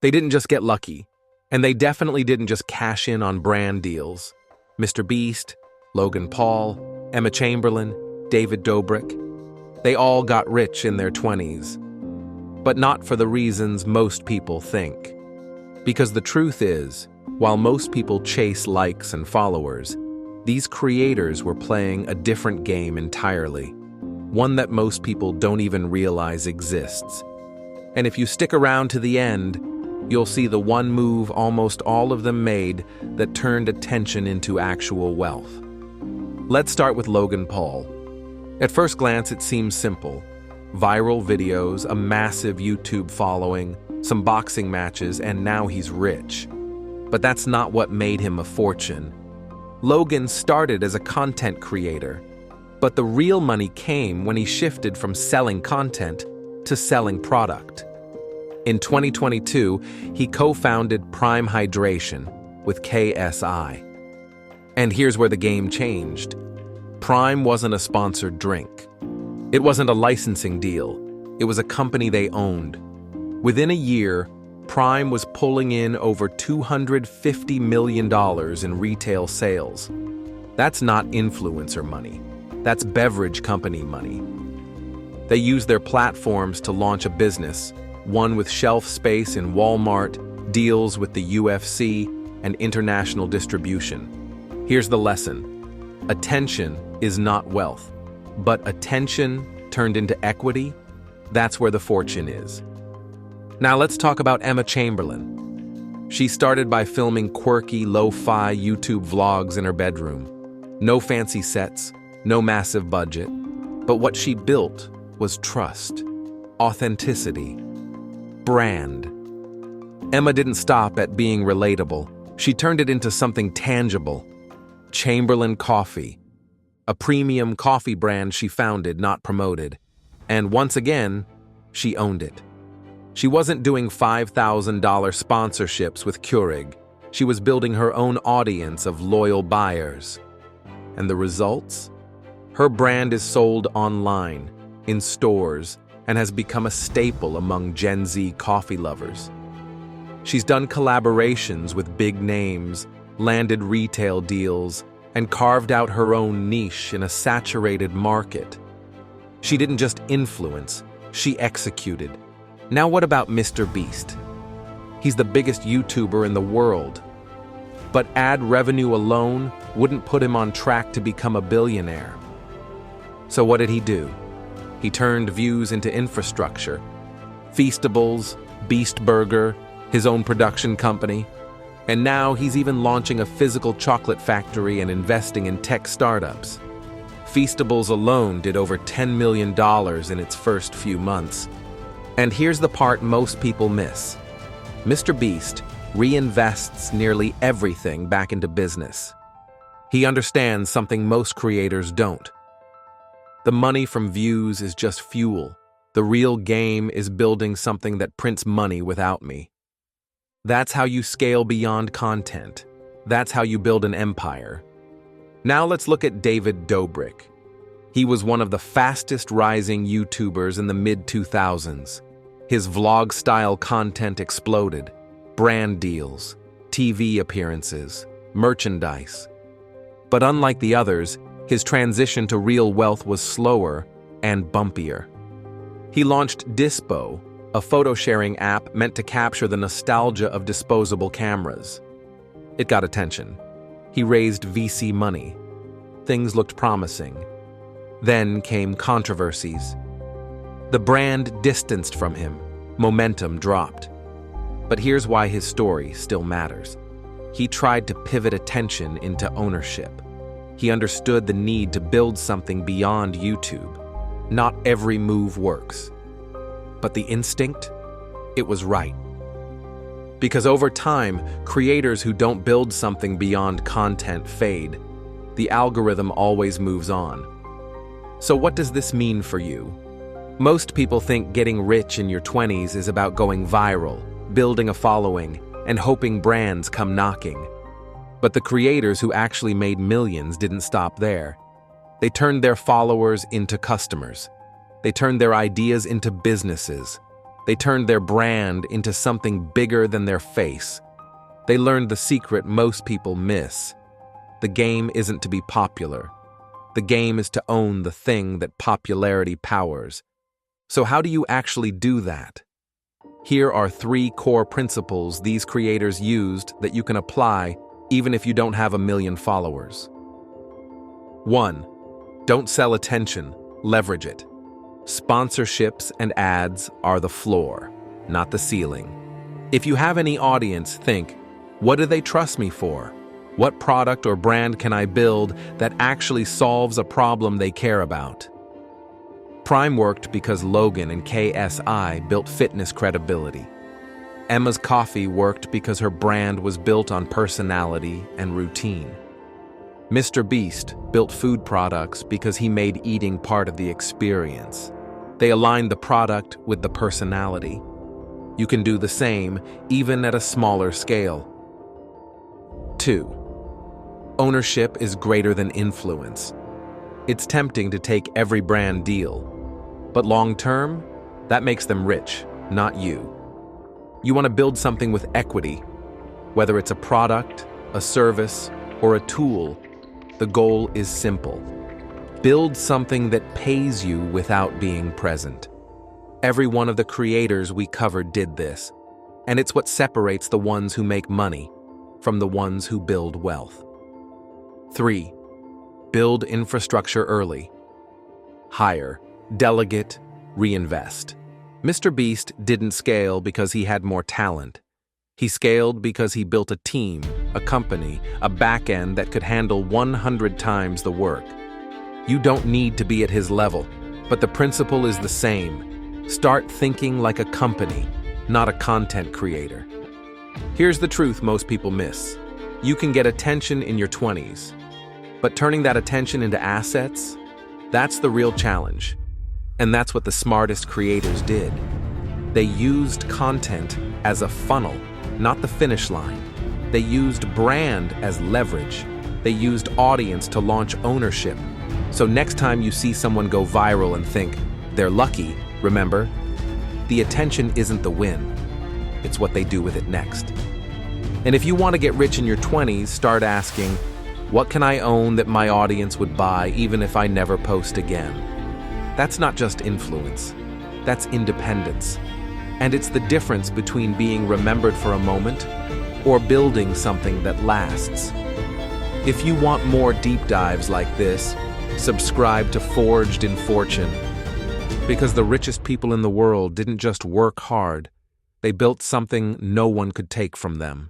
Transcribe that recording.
They didn't just get lucky, and they definitely didn't just cash in on brand deals. MrBeast, Logan Paul, Emma Chamberlain, David Dobrik, they all got rich in their 20s. But not for the reasons most people think. Because the truth is, while most people chase likes and followers, these creators were playing a different game entirely, one that most people don't even realize exists. And if you stick around to the end, you'll see the one move almost all of them made that turned attention into actual wealth. Let's start with Logan Paul. At first glance, it seems simple. Viral videos, a massive YouTube following, some boxing matches, and now he's rich. But that's not what made him a fortune. Logan started as a content creator, but the real money came when he shifted from selling content to selling product. In 2022, he co-founded Prime Hydration with KSI. And here's where the game changed. Prime wasn't a sponsored drink. It wasn't a licensing deal. It was a company they owned. Within a year, Prime was pulling in over $250 million in retail sales. That's not influencer money. That's beverage company money. They used their platforms to launch a business, one with shelf space in Walmart, deals with the UFC, and international distribution. Here's the lesson. Attention is not wealth, but attention turned into equity, that's where the fortune is. Now let's talk about Emma Chamberlain. She started by filming quirky, lo-fi YouTube vlogs in her bedroom. No fancy sets, no massive budget, but what she built was trust, authenticity, brand. Emma didn't stop at being relatable. She turned it into something tangible. Chamberlain Coffee, a premium coffee brand she founded, not promoted. And once again, she owned it. She wasn't doing $5,000 sponsorships with Keurig. She was building her own audience of loyal buyers. And the results? Her brand is sold online, in stores, and has become a staple among Gen Z coffee lovers. She's done collaborations with big names, landed retail deals, and carved out her own niche in a saturated market. She didn't just influence, she executed. Now what about MrBeast? He's the biggest YouTuber in the world. But ad revenue alone wouldn't put him on track to become a billionaire. So what did he do? He turned views into infrastructure. Feastables, Beast Burger, his own production company. And now he's even launching a physical chocolate factory and investing in tech startups. Feastables alone did over $10 million in its first few months. And here's the part most people miss. MrBeast reinvests nearly everything back into business. He understands something most creators don't. The money from views is just fuel. The real game is building something that prints money without me. That's how you scale beyond content. That's how you build an empire. Now let's look at David Dobrik. He was one of the fastest rising YouTubers in the mid-2000s. His vlog-style content exploded. Brand deals, TV appearances, merchandise. But unlike the others, his transition to real wealth was slower and bumpier. He launched Dispo, a photo-sharing app meant to capture the nostalgia of disposable cameras. It got attention. He raised VC money. Things looked promising. Then came controversies. The brand distanced from him. Momentum dropped. But here's why his story still matters. He tried to pivot attention into ownership. He understood the need to build something beyond YouTube. Not every move works. But the instinct? It was right. Because over time, creators who don't build something beyond content fade. The algorithm always moves on. So what does this mean for you? Most people think getting rich in your 20s is about going viral, building a following, and hoping brands come knocking. But the creators who actually made millions didn't stop there. They turned their followers into customers. They turned their ideas into businesses. They turned their brand into something bigger than their face. They learned the secret most people miss. The game isn't to be popular. The game is to own the thing that popularity powers. So how do you actually do that? Here are 3 core principles these creators used that you can apply even if you don't have 1 million followers. 1. Don't sell attention, leverage it. Sponsorships and ads are the floor, not the ceiling. If you have any audience, think, what do they trust me for? What product or brand can I build that actually solves a problem they care about? Prime worked because Logan and KSI built fitness credibility. Emma's Coffee worked because her brand was built on personality and routine. MrBeast built food products because he made eating part of the experience. They aligned the product with the personality. You can do the same, even at a smaller scale. 2. Ownership is greater than influence. It's tempting to take every brand deal, but long-term, that makes them rich, not you. You want to build something with equity, whether it's a product, a service, or a tool. The goal is simple. Build something that pays you without being present. Every one of the creators we covered did this, and it's what separates the ones who make money from the ones who build wealth. 3. Build infrastructure early. Hire, delegate, reinvest. MrBeast didn't scale because he had more talent. He scaled because he built a team, a company, a back-end that could handle 100 times the work. You don't need to be at his level, but the principle is the same. Start thinking like a company, not a content creator. Here's the truth most people miss. You can get attention in your 20s, but turning that attention into assets, that's the real challenge. And that's what the smartest creators did. They used content as a funnel, not the finish line. They used brand as leverage. They used audience to launch ownership. So next time you see someone go viral and think, they're lucky, remember, the attention isn't the win. It's what they do with it next. And if you want to get rich in your 20s, start asking, what can I own that my audience would buy even if I never post again? That's not just influence, that's independence. And it's the difference between being remembered for a moment or building something that lasts. If you want more deep dives like this, subscribe to Forged in Fortune. Because the richest people in the world didn't just work hard, they built something no one could take from them.